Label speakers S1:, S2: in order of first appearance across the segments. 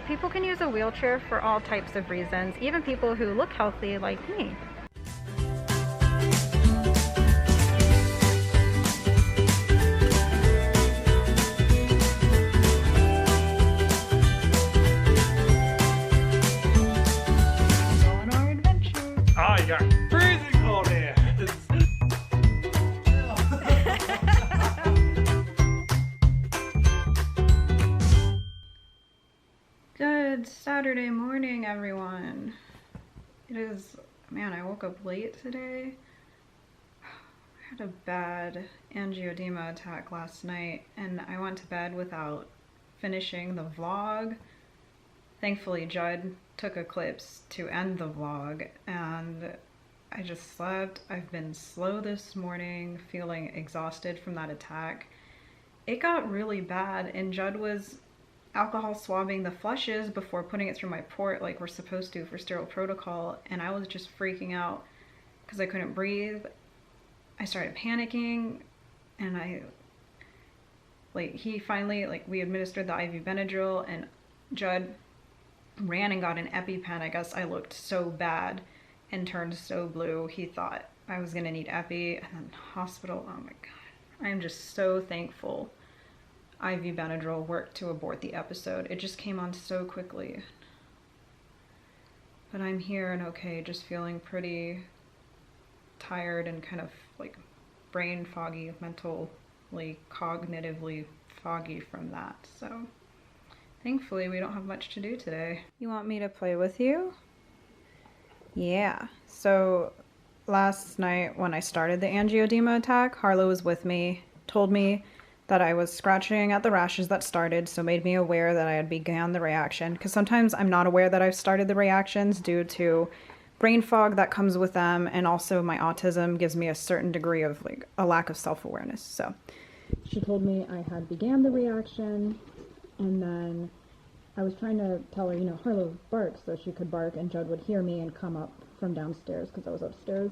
S1: People can use a wheelchair for all types of reasons, even people who look healthy like me.
S2: Oh, you got freezing cold here.
S1: Good Saturday morning, everyone. It is, man, I woke up late today. I had a bad angioedema attack last night and I went to bed without finishing the vlog. Thankfully, Judd took a clips to end the vlog and I just slept. I've been slow this morning, feeling exhausted from that attack. It got really bad and Judd was alcohol swabbing the flushes before putting it through my port like we're supposed to for sterile protocol, and I was just freaking out because I couldn't breathe. I started panicking and he finally, we administered the IV Benadryl and Judd ran and got an EpiPen. I guess I looked so bad and turned so blue. He thought I was gonna need Epi, and then hospital. Oh my God. I am just so thankful IV Benadryl worked to abort the episode. It just came on so quickly. But I'm here and okay, just feeling pretty tired and kind of like brain foggy, mentally, cognitively foggy from that. So thankfully we don't have much to do today. You want me to play with you? Yeah. So last night when I started the angioedema attack, Harlow was with me, told me that I was scratching at the rashes that started, so made me aware that I had began the reaction, because sometimes I'm not aware that I've started the reactions due to brain fog that comes with them, and also my autism gives me a certain degree of a lack of self-awareness. So she told me I had began the reaction, and then I was trying to tell her, Harlow, bark, so she could bark and Judd would hear me and come up from downstairs because I was upstairs.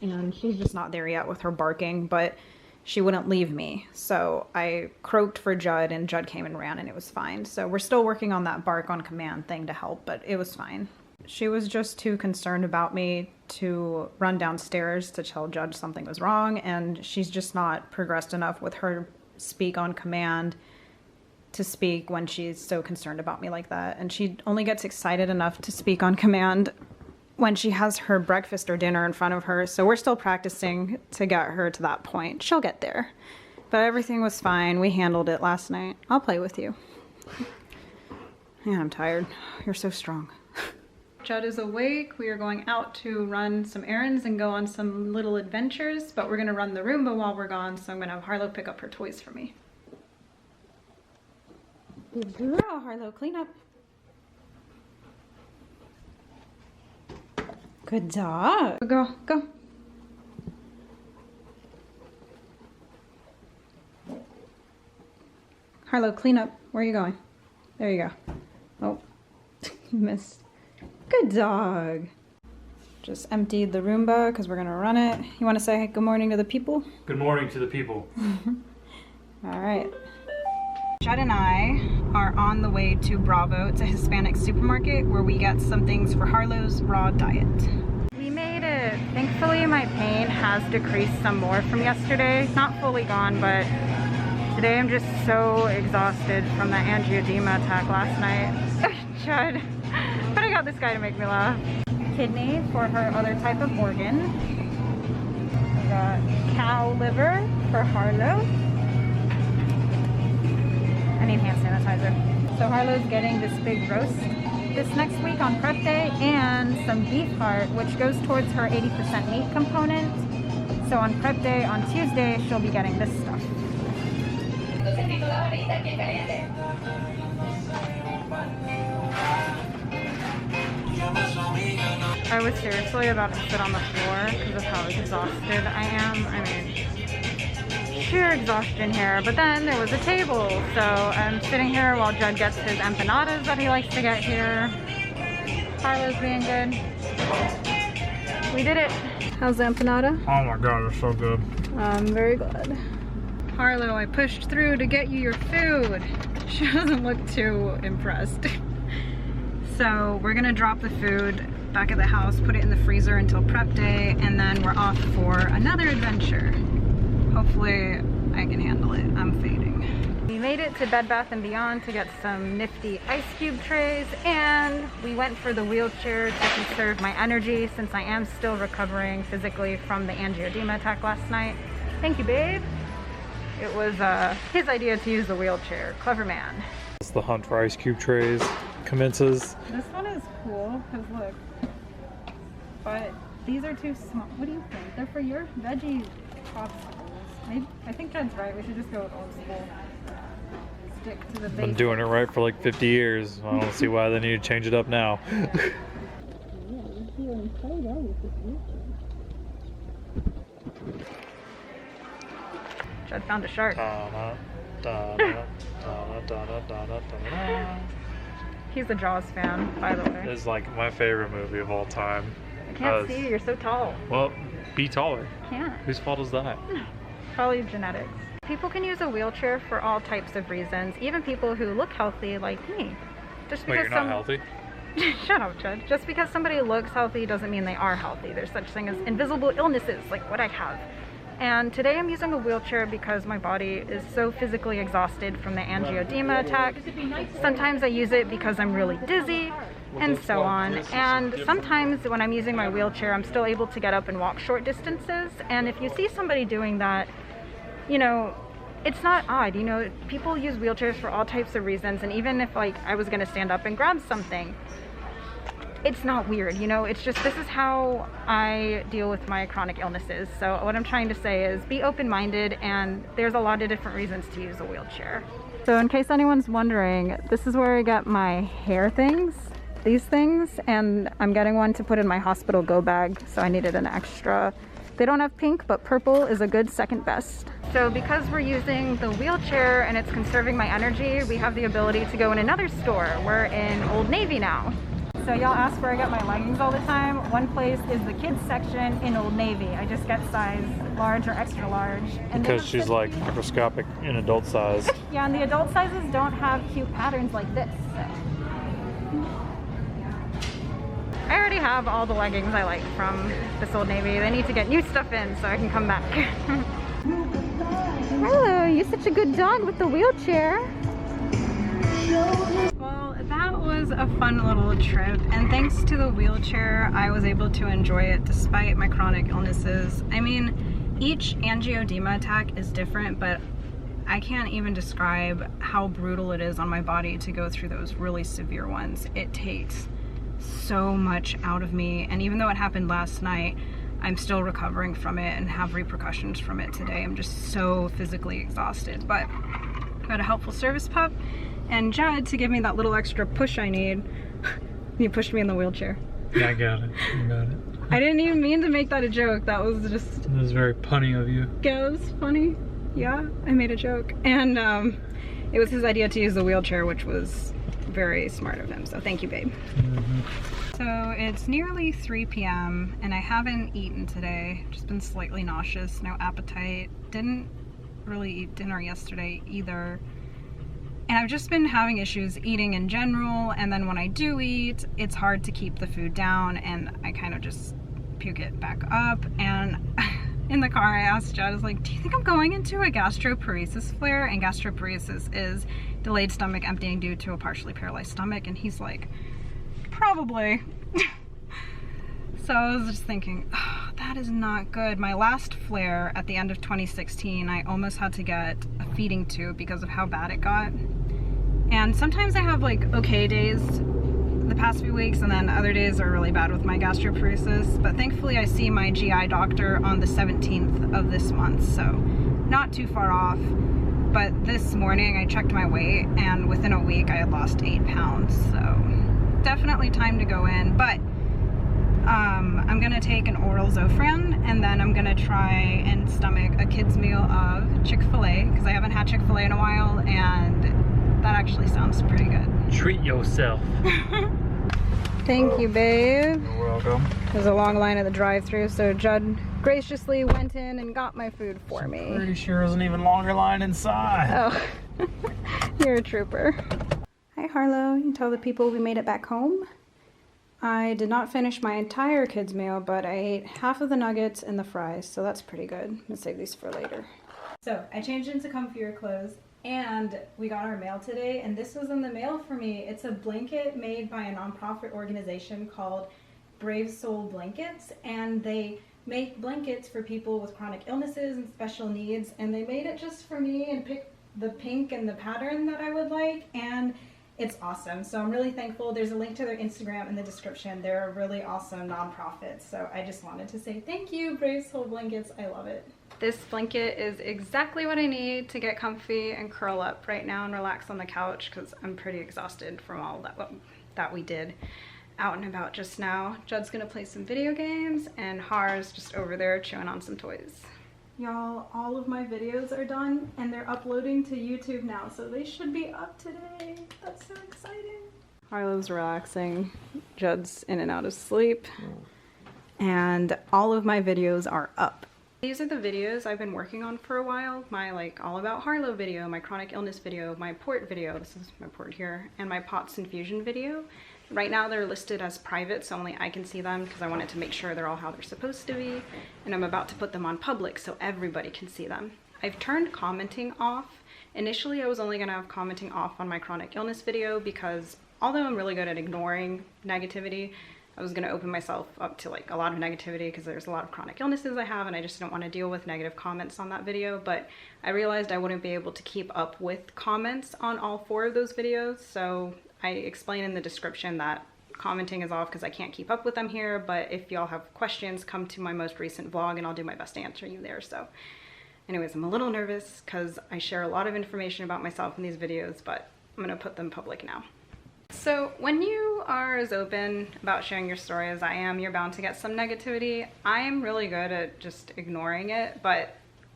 S1: And she's just not there yet with her barking, but she wouldn't leave me. So I croaked for Judd and Judd came and ran and it was fine. So we're still working on that bark on command thing to help, but it was fine. She was just too concerned about me to run downstairs to tell Judd something was wrong, and she's just not progressed enough with her speak on command to speak when she's so concerned about me like that. And she only gets excited enough to speak on command when she has her breakfast or dinner in front of her. So we're still practicing to get her to that point. She'll get there. But everything was fine. We handled it last night. I'll play with you. Man, I'm tired. You're so strong. Judd is awake. We are going out to run some errands and go on some little adventures, but we're gonna run the Roomba while we're gone, so I'm gonna have Harlow pick up her toys for me. Good girl, Harlow, clean up. Good dog. Good girl, go. Harlow, clean up. Where are you going? There you go. Oh, you missed. Good dog. Just emptied the Roomba because we're gonna run it. You want to say good morning to the people?
S2: Good morning to the people.
S1: All right. Judd and I are on the way to Bravo. It's a Hispanic supermarket where we get some things for Harlow's raw diet. We made it. Thankfully, my pain has decreased some more from yesterday. Not fully gone, but today I'm just so exhausted from that angioedema attack last night. Judd, but I got this guy to make me laugh. Kidney for her other type of organ. We got cow liver for Harlow. I need hand sanitizer. So Harlow's getting this big roast this next week on prep day and some beef heart, which goes towards her 80% meat component. So on prep day on Tuesday, she'll be getting this stuff. I was seriously about to sit on the floor because of how exhausted I am. I mean, sheer exhaustion here, but then there was a table, so I'm sitting here while Judd gets his empanadas that he likes to get here. Harlow's being good. We did it. How's the empanada?
S2: Oh my God, it's so good.
S1: I'm very glad. Harlow, I pushed through to get you your food. She doesn't look too impressed. So we're gonna drop the food back at the house, put it in the freezer until prep day, and then we're off for another adventure. Hopefully I can handle it. I'm fading. We made it to Bed Bath & Beyond to get some nifty ice cube trays, and we went for the wheelchair to conserve my energy since I am still recovering physically from the angioedema attack last night. Thank you, babe. It was his idea to use the wheelchair. Clever man.
S2: It's the hunt for ice cube trays commences.
S1: This one is cool because look, but these are too small. What do you think? They're for your veggie popsicles. I think Jed's right. We should just go with old school. Stick to the basics.
S2: Been doing it right for like 50 years. I don't see why they need to change it up now.
S1: Jed found a shark. He's a Jaws fan, by the way.
S2: It's like my favorite movie of all time.
S1: I can't see you, you're so tall.
S2: Well, be taller.
S1: Can't.
S2: Whose fault is that?
S1: Probably genetics. People can use a wheelchair for all types of reasons, even people who look healthy like me. Just because
S2: Wait, you're not healthy?
S1: Shut up, Jed. Just because somebody looks healthy doesn't mean they are healthy. There's such thing as invisible illnesses, like what I have. And today I'm using a wheelchair because my body is so physically exhausted from the angioedema attack. Sometimes I use it because I'm really dizzy, and so on. And sometimes when I'm using my wheelchair, I'm still able to get up and walk short distances. And if you see somebody doing that, you know, it's not odd. You know, people use wheelchairs for all types of reasons. And even if like I was gonna stand up and grab something, it's not weird, you know, it's just, this is how I deal with my chronic illnesses. So what I'm trying to say is be open-minded, and there's a lot of different reasons to use a wheelchair. So in case anyone's wondering, this is where I get my hair things, these things, and I'm getting one to put in my hospital go bag, so I needed an extra. They don't have pink, but purple is a good second best. So because we're using the wheelchair and it's conserving my energy, we have the ability to go in another store. We're in Old Navy now. So y'all ask where I get my leggings all the time. One place is the kids section in Old Navy. I just get size large or extra large. And
S2: Because she's like microscopic in adult size.
S1: Yeah, and the adult sizes don't have cute patterns like this. So. I already have all the leggings I like from this Old Navy. They need to get new stuff in so I can come back. Hello, you're such a good dog with the wheelchair. Well, that was a fun little trip, and thanks to the wheelchair, I was able to enjoy it despite my chronic illnesses. I mean, each angioedema attack is different, but I can't even describe how brutal it is on my body to go through those really severe ones. It takes so much out of me, and even though it happened last night, I'm still recovering from it and have repercussions from it today. I'm just so physically exhausted, but I got a helpful service pup and Jed to give me that little extra push I need. He pushed me in the wheelchair.
S2: Yeah, I got it. I got it.
S1: I didn't even mean to make that a joke. That was just...
S2: That was very punny of you.
S1: Yeah, it was funny. Yeah, I made a joke. And it was his idea to use the wheelchair, which was very smart of him. So thank you, babe. So it's nearly 3 p.m. and I haven't eaten today. Just been slightly nauseous, no appetite. Didn't really eat dinner yesterday either. And I've just been having issues eating in general, and then when I do eat, it's hard to keep the food down, and I kind of just puke it back up. And in the car, I asked Jed, I was like, do you think I'm going into a gastroparesis flare? And gastroparesis is delayed stomach emptying due to a partially paralyzed stomach, and he's like, probably. So I was just thinking, oh, that is not good. My last flare at the end of 2016, I almost had to get a feeding tube because of how bad it got. And sometimes I have like okay days the past few weeks, and then other days are really bad with my gastroparesis. But thankfully I see my GI doctor on the 17th of this month, so not too far off. But this morning I checked my weight, and within a week I had lost 8 pounds. So definitely time to go in. But I'm gonna take an oral Zofran, and then I'm gonna try and stomach a kid's meal of Chick-fil-A, because I haven't had Chick-fil-A in a while, and that actually sounds pretty good.
S2: Treat yourself.
S1: Thank you, babe.
S2: You're welcome.
S1: There's a long line at the drive-thru, so Judd graciously went in and got my food for me.
S2: Pretty sure there's an even longer line inside.
S1: Oh, you're a trooper. Hi Harlow, you can tell the people we made it back home. I did not finish my entire kids' meal, but I ate half of the nuggets and the fries, so that's pretty good. I'm gonna save these for later. So I changed into comfier clothes and we got our mail today, and this was in the mail for me. It's a blanket made by a nonprofit organization called Brave Soul Blankets, and they make blankets for people with chronic illnesses and special needs, and they made it just for me and picked the pink and the pattern that I would like, and it's awesome. So I'm really thankful. There's a link to their Instagram in the description. They're a really awesome nonprofit, so I just wanted to say thank you, Brave Soul Blankets. I love it. This blanket is exactly what I need to get comfy and curl up right now and relax on the couch, because I'm pretty exhausted from all that we did out and about just now. Judd's gonna play some video games and Har's just over there chewing on some toys. Y'all, all of my videos are done and they're uploading to YouTube now, so they should be up today. That's so exciting. Harlow's relaxing, Judd's in and out of sleep, and all of my videos are up. These are the videos I've been working on for a while. My all about Harlow video, my chronic illness video, my port video, this is my port here, and my POTS infusion video. Right now they're listed as private, so only I can see them because I wanted to make sure they're all how they're supposed to be. And I'm about to put them on public so everybody can see them. I've turned commenting off. Initially I was only gonna have commenting off on my chronic illness video because although I'm really good at ignoring negativity, I was gonna open myself up to a lot of negativity because there's a lot of chronic illnesses I have and I just don't want to deal with negative comments on that video. But I realized I wouldn't be able to keep up with comments on all 4 of those videos, so I explain in the description that commenting is off because I can't keep up with them here, but if y'all have questions, come to my most recent vlog and I'll do my best to answer you there. So anyways, I'm a little nervous because I share a lot of information about myself in these videos, but I'm gonna put them public now. So when you are as open about sharing your story as I am, you're bound to get some negativity. I am really good at just ignoring it, but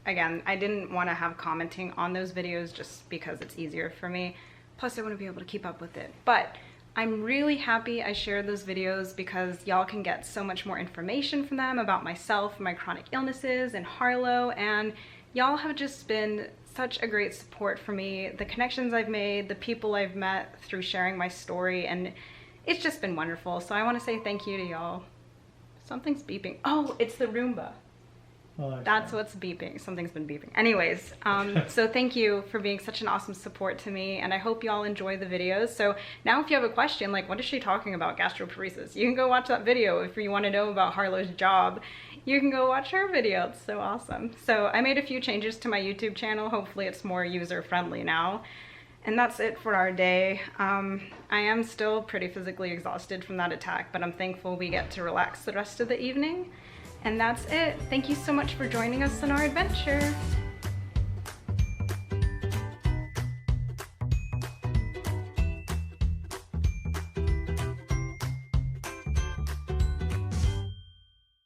S1: again, I didn't want to have commenting on those videos just because it's easier for me. Plus I wouldn't be able to keep up with it. But I'm really happy I shared those videos because y'all can get so much more information from them about myself, my chronic illnesses, and Harlow, and y'all have just been such a great support for me. The connections I've made, the people I've met through sharing my story, and it's just been wonderful. So I want to say thank you to y'all. Something's beeping. Oh, it's the Roomba. Oh, that's what's beeping. Something's been beeping. Anyways, so thank you for being such an awesome support to me, and I hope y'all enjoy the videos. So now if you have a question like, what is she talking about, gastroparesis? You can go watch that video. If you want to know about Harlow's job, you can go watch her video. It's so awesome. So I made a few changes to my YouTube channel. Hopefully it's more user-friendly now. And that's it for our day. I am still pretty physically exhausted from that attack, but I'm thankful we get to relax the rest of the evening. And that's it. Thank you so much for joining us on our adventure.